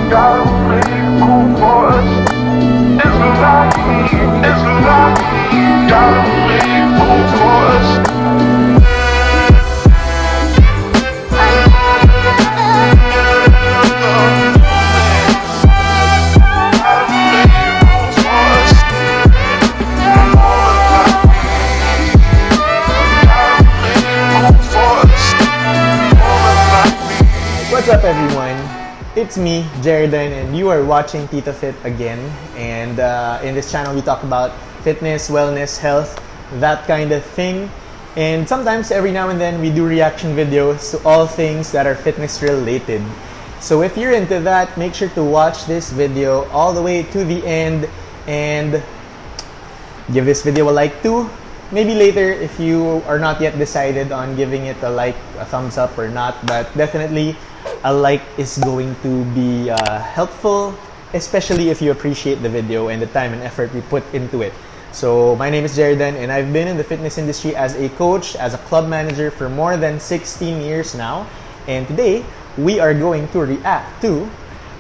What's up, everyone? It's me, Jeridan, and you are watching TitoFit again. And in this channel, we talk about fitness, wellness, health, that kind of thing. And sometimes, every now and then, we do reaction videos to all things that are fitness related. So if you're into that, make sure to watch this video all the way to the end and give this video a like too. Maybe later if you are not yet decided on giving it a like, a thumbs up or not, but definitely a like is going to be helpful, especially if you appreciate the video and the time and effort we put into it. So my name is Jeridan, and I've been in the fitness industry as a coach, as a club manager for more than 16 years now. And today, we are going to react to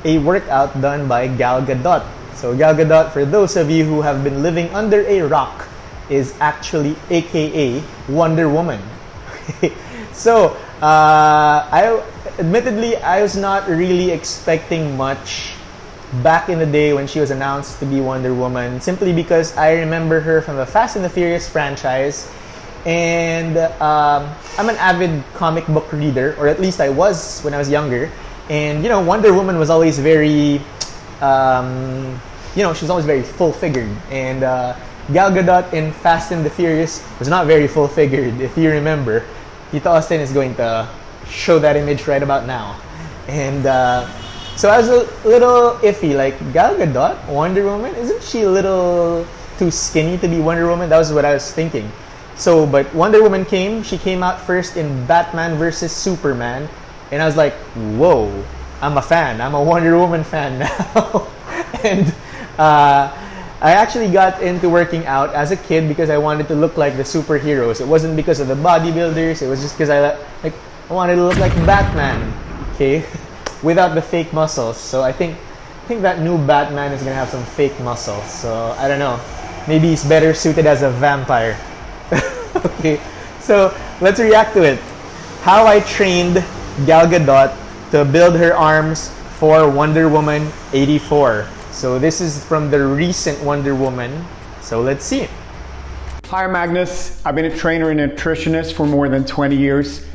a workout done by Gal Gadot. So Gal Gadot, for those of you who have been living under a rock, is actually AKA Wonder Woman. So, admittedly, I was not really expecting much back in the day when she was announced to be Wonder Woman, simply because I remember her from the Fast and the Furious franchise, and I'm an avid comic book reader, or at least I was when I was younger. And you know, Wonder Woman was always very, she was always very full-figured, and Gal Gadot in Fast and the Furious was not very full-figured, if you remember. Tito Austin is going to show that image right about now. And so I was a little iffy, like, Gal Gadot, Wonder Woman? Isn't she a little too skinny to be Wonder Woman? That was what I was thinking. So, but Wonder Woman came. She came out first in Batman vs. Superman. And I was like, whoa, I'm a fan. I'm a Wonder Woman fan now. And I actually got into working out as a kid because I wanted to look like the superheroes. It wasn't because of the bodybuilders. It was just because I wanted to look like Batman, okay, without the fake muscles. So I think that new Batman is gonna have some fake muscles. So I don't know. Maybe he's better suited as a vampire. Okay, so let's react to it. How I trained Gal Gadot to build her arms for Wonder Woman 84. So this is from the recent Wonder Woman. So let's see. Hi, I'm Magnus. I've been a trainer and nutritionist for more than 20 years.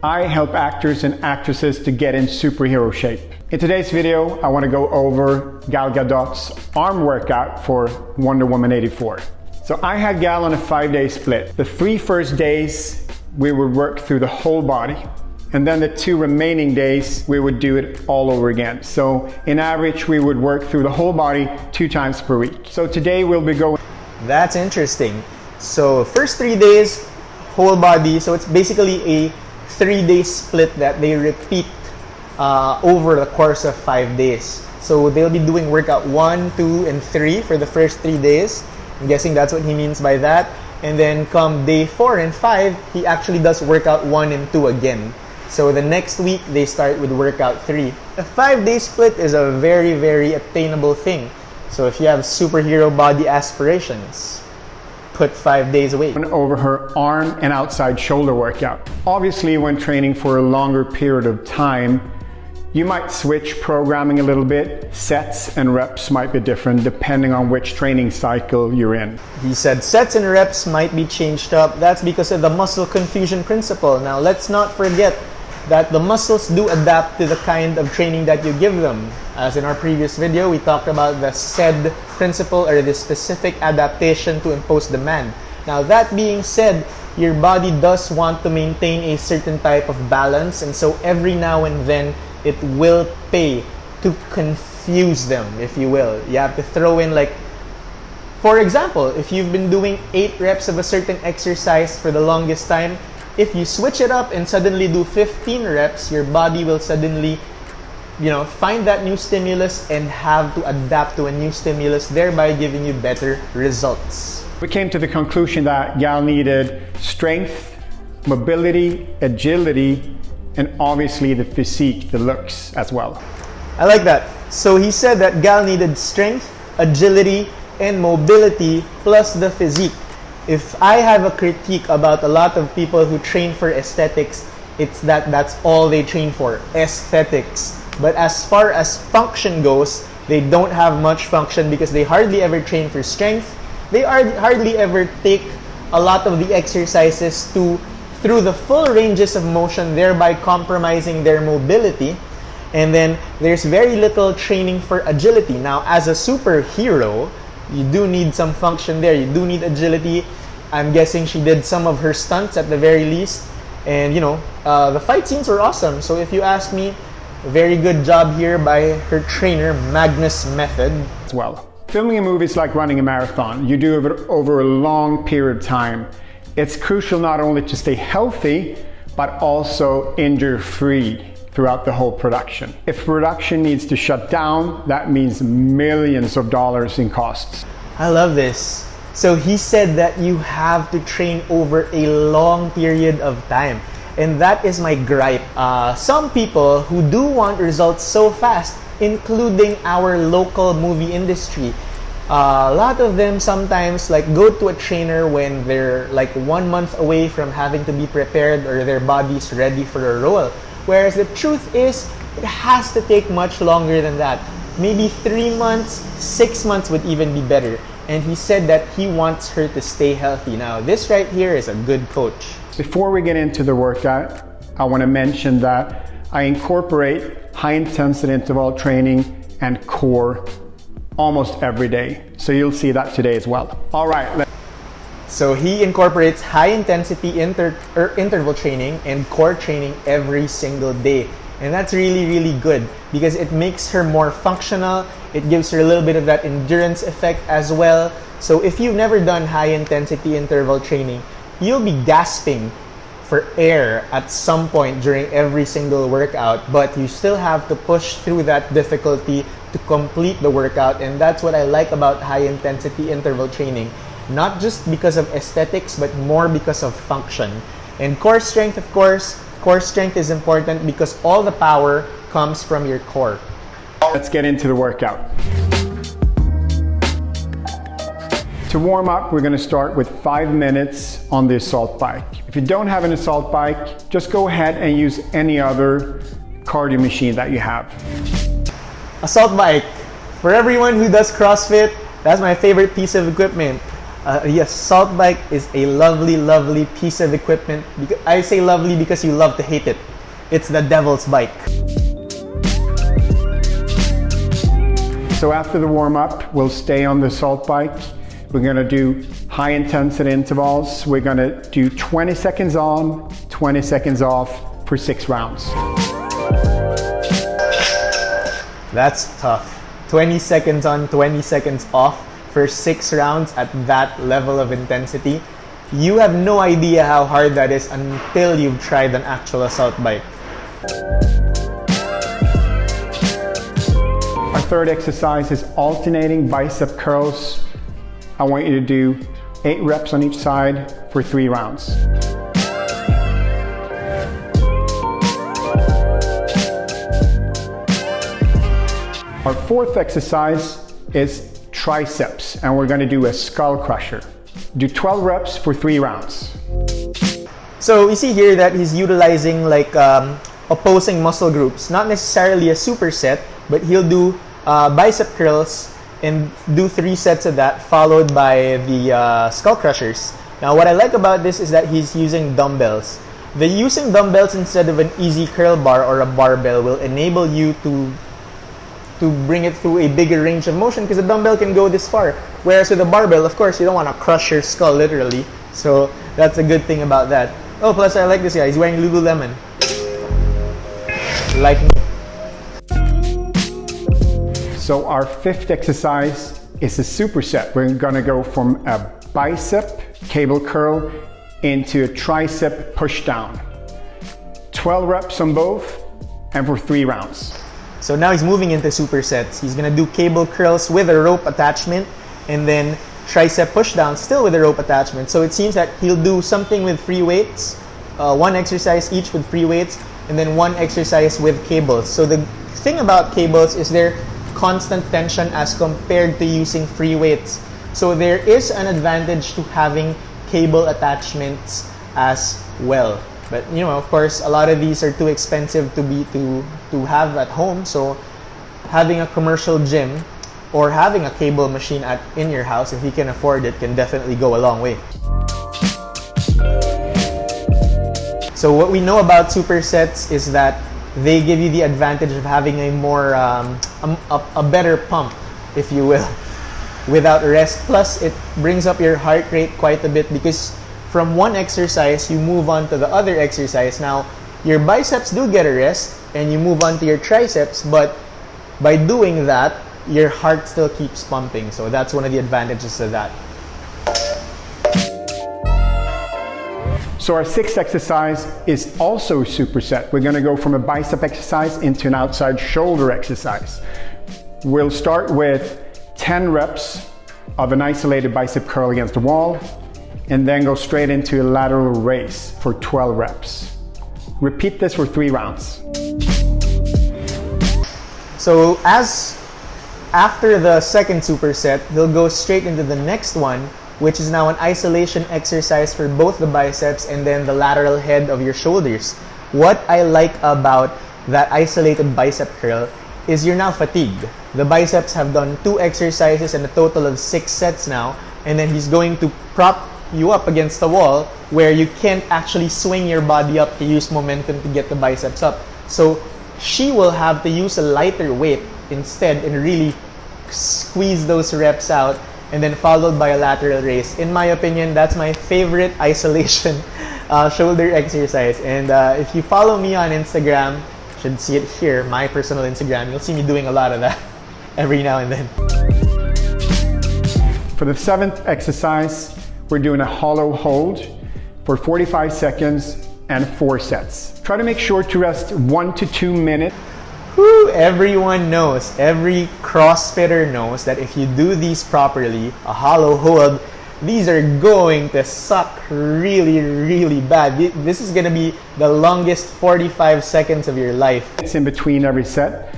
I help actors and actresses to get in superhero shape. In today's video, I want to go over Gal Gadot's arm workout for Wonder Woman 84. So I had Gal on a 5-day split. The 3 first days, we would work through the whole body. And then the 2 remaining days, we would do it all over again. So in average, we would work through the whole body 2 times per week. So today we'll be going. That's interesting. So first 3 days, whole body. So it's basically a 3-day split that they repeat over the course of 5 days. So they'll be doing workout 1, 2, and 3 for the first 3 days. I'm guessing that's what he means by that. And then come day 4 and 5, he actually does workout 1 and 2 again. So the next week, they start with workout 3. A 5-day split is a very, very attainable thing. So if you have superhero body aspirations, put 5 days away. Over her arm and outside shoulder workout. Obviously, when training for a longer period of time, you might switch programming a little bit. Sets and reps might be different depending on which training cycle you're in. He said sets and reps might be changed up. That's because of the muscle confusion principle. Now, let's not forget that the muscles do adapt to the kind of training that you give them. As in our previous video, we talked about the SAID principle, or the specific adaptation to imposed demand. Now, that being said, your body does want to maintain a certain type of balance, and so every now and then it will pay to confuse them, if you will. You have to throw in, like, for example, if you've been doing 8 reps of a certain exercise for the longest time, if you switch it up and suddenly do 15 reps, your body will suddenly, find that new stimulus and have to adapt to a new stimulus, thereby giving you better results. We came to the conclusion that Gal needed strength, mobility, agility, and obviously the physique, the looks as well. I like that. So he said that Gal needed strength, agility, and mobility plus the physique. If I have a critique about a lot of people who train for aesthetics, it's that that's all they train for, aesthetics. But as far as function goes, they don't have much function because they hardly ever train for strength. They hardly ever take a lot of the exercises through the full ranges of motion, thereby compromising their mobility. And then there's very little training for agility. Now, as a superhero, you do need some function there. You do need agility. I'm guessing she did some of her stunts at the very least. And, you know, the fight scenes were awesome. So if you ask me, a very good job here by her trainer, Magnus Method. As well. Filming a movie is like running a marathon. You do it over a long period of time. It's crucial not only to stay healthy, but also injury-free throughout the whole production. If production needs to shut down, that means millions of dollars in costs. I love this. So he said that you have to train over a long period of time. And that is my gripe. Some people who do want results so fast, including our local movie industry, a lot of them sometimes like go to a trainer when they're like 1 month away from having to be prepared or their body's ready for a role. Whereas the truth is, it has to take much longer than that. Maybe 3 months, 6 months would even be better. And he said that he wants her to stay healthy. Now, this right here is a good coach. Before we get into the workout, I want to mention that I incorporate high-intensity interval training and core almost every day. So you'll see that today as well. All right. So he incorporates high-intensity interval training and core training every single day. And that's really, really good because it makes her more functional. It gives her a little bit of that endurance effect as well. So if you've never done high-intensity interval training, you'll be gasping for air at some point during every single workout, but you still have to push through that difficulty to complete the workout. And that's what I like about high-intensity interval training. Not just because of aesthetics, but more because of function. And core strength, of course, core strength is important because all the power comes from your core. Let's get into the workout. To warm up, we're going to start with 5 minutes on the assault bike. If you don't have an assault bike, just go ahead and use any other cardio machine that you have. Assault bike. For everyone who does CrossFit, that's my favorite piece of equipment. The assault bike is a lovely, lovely piece of equipment. I say lovely because you love to hate it. It's the devil's bike. So after the warm-up, we'll stay on the assault bike. We're gonna do high intensity intervals. We're gonna do 20 seconds on, 20 seconds off for 6 rounds. That's tough. 20 seconds on, 20 seconds off for 6 rounds at that level of intensity. You have no idea how hard that is until you've tried an actual assault bike. Our third exercise is alternating bicep curls. I want you to do 8 reps on each side for 3 rounds. Our fourth exercise is triceps, and we're going to do a skull crusher. Do 12 reps for 3 rounds. So you see here that he's utilizing like opposing muscle groups, not necessarily a superset, but he'll do bicep curls and do 3 sets of that, followed by the skull crushers. Now what I like about this is that he's using dumbbells. The using dumbbells instead of an easy curl bar or a barbell will enable you to bring it through a bigger range of motion because a dumbbell can go this far. Whereas with a barbell, of course, you don't want to crush your skull literally. So that's a good thing about that. Oh, plus I like this guy. He's wearing Lululemon. Like me. So our fifth exercise is a superset. We're gonna go from a bicep cable curl into a tricep push down. 12 reps on both and for 3 rounds. So now he's moving into supersets. He's gonna do cable curls with a rope attachment and then tricep push down still with a rope attachment. So it seems that he'll do something with free weights, 1 exercise each with free weights, and then 1 exercise with cables. So the thing about cables is they're constant tension as compared to using free weights. So there is an advantage to having cable attachments as well. But you know, of course, a lot of these are too expensive to have at home. So having a commercial gym or having a cable machine in your house, if you can afford it, can definitely go a long way. So what we know about supersets is that they give you the advantage of having a more a better pump, if you will, without rest. Plus, it brings up your heart rate quite a bit because from one exercise, you move on to the other exercise. Now, your biceps do get a rest and you move on to your triceps, but by doing that, your heart still keeps pumping. So that's one of the advantages of that. So our 6th exercise is also a superset. We're gonna go from a bicep exercise into an outside shoulder exercise. We'll start with 10 reps of an isolated bicep curl against the wall, and then go straight into a lateral raise for 12 reps. Repeat this for 3 rounds. So after the second superset, they'll go straight into the next one, which is now an isolation exercise for both the biceps and then the lateral head of your shoulders. What I like about that isolated bicep curl is you're now fatigued. The biceps have done 2 exercises and a total of 6 sets now, and then he's going to prop you up against the wall where you can't actually swing your body up to use momentum to get the biceps up. So she will have to use a lighter weight instead and really squeeze those reps out, and then followed by a lateral raise. In my opinion, that's my favorite isolation shoulder exercise. And if you follow me on Instagram, you should see it here, my personal Instagram, you'll see me doing a lot of that every now and then. For the 7th exercise, we're doing a hollow hold for 45 seconds and 4 sets. Try to make sure to rest 1 to 2 minutes. Whew, everyone knows, every CrossFitter knows that if you do these properly, a hollow hold, these are going to suck really, really bad. This is going to be the longest 45 seconds of your life. It's in between every set.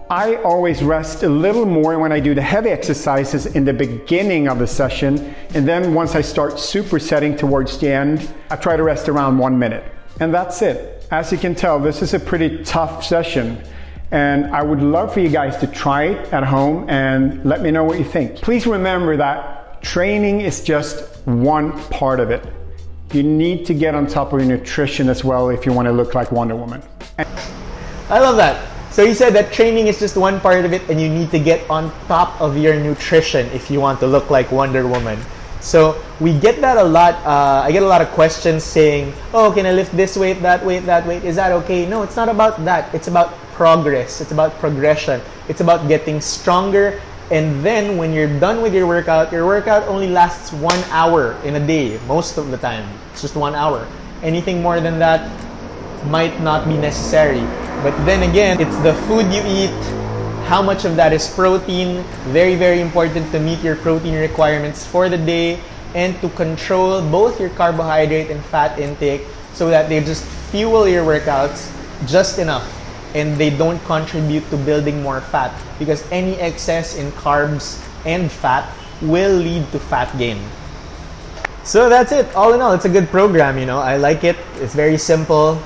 I always rest a little more when I do the heavy exercises in the beginning of the session, and then once I start supersetting towards the end, I try to rest around 1 minute. And that's it. As you can tell, this is a pretty tough session, and I would love for you guys to try it at home and let me know what you think. Please remember that training is just one part of it. You need to get on top of your nutrition as well if you want to look like Wonder Woman. I love that. So you said that training is just one part of it and you need to get on top of your nutrition if you want to look like Wonder Woman. So we get that a lot. I get a lot of questions saying, oh, can I lift this weight, that weight, that weight? Is that okay? No, it's not about that. It's about progress. It's about progression. It's about getting stronger. And then when you're done with your workout only lasts 1 hour in a day, most of the time. It's just 1 hour. Anything more than that might not be necessary. But then again, it's the food you eat, how much of that is protein. Very, very important to meet your protein requirements for the day and to control both your carbohydrate and fat intake so that they just fuel your workouts just enough and they don't contribute to building more fat, because any excess in carbs and fat will lead to fat gain. So that's it. All in all, it's a good program, you know. I like it. It's very simple.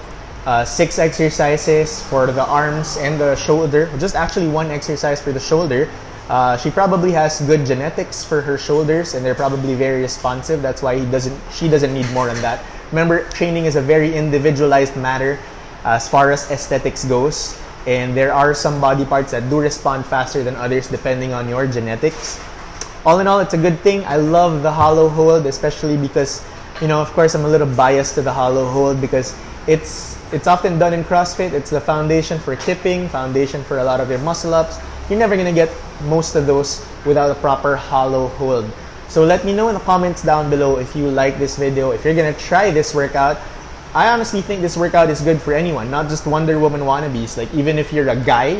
6 exercises for the arms and the shoulder. Just actually 1 exercise for the shoulder. She probably has good genetics for her shoulders and they're probably very responsive. That's why she doesn't need more than that. Remember, training is a very individualized matter as far as aesthetics goes. And there are some body parts that do respond faster than others depending on your genetics. All in all, it's a good thing. I love the hollow hold, especially because, you know, of course, I'm a little biased to the hollow hold because it's often done in CrossFit. It's the foundation for tipping, foundation for a lot of your muscle ups. You're never gonna get most of those without a proper hollow hold. So let me know in the comments down below if you like this video, if you're gonna try this workout. I honestly think this workout is good for anyone, not just Wonder Woman wannabes. Like even if you're a guy,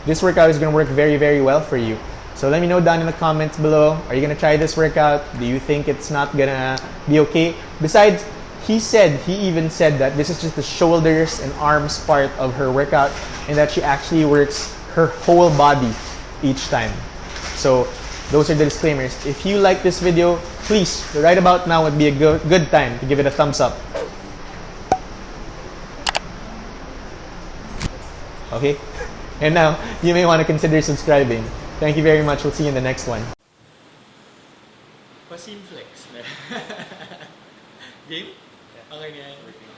this workout is gonna work very, very well for you. So let me know down in the comments below. Are you gonna try this workout? Do you think it's not gonna be okay? Besides, he even said that this is just the shoulders and arms part of her workout, and that she actually works her whole body each time. So those are the disclaimers. If you like this video, please, right about now would be a good time to give it a thumbs up. Okay? And now, you may want to consider subscribing. Thank you very much. We'll see you in the next one. Pasim flex. Game? Okay na yan.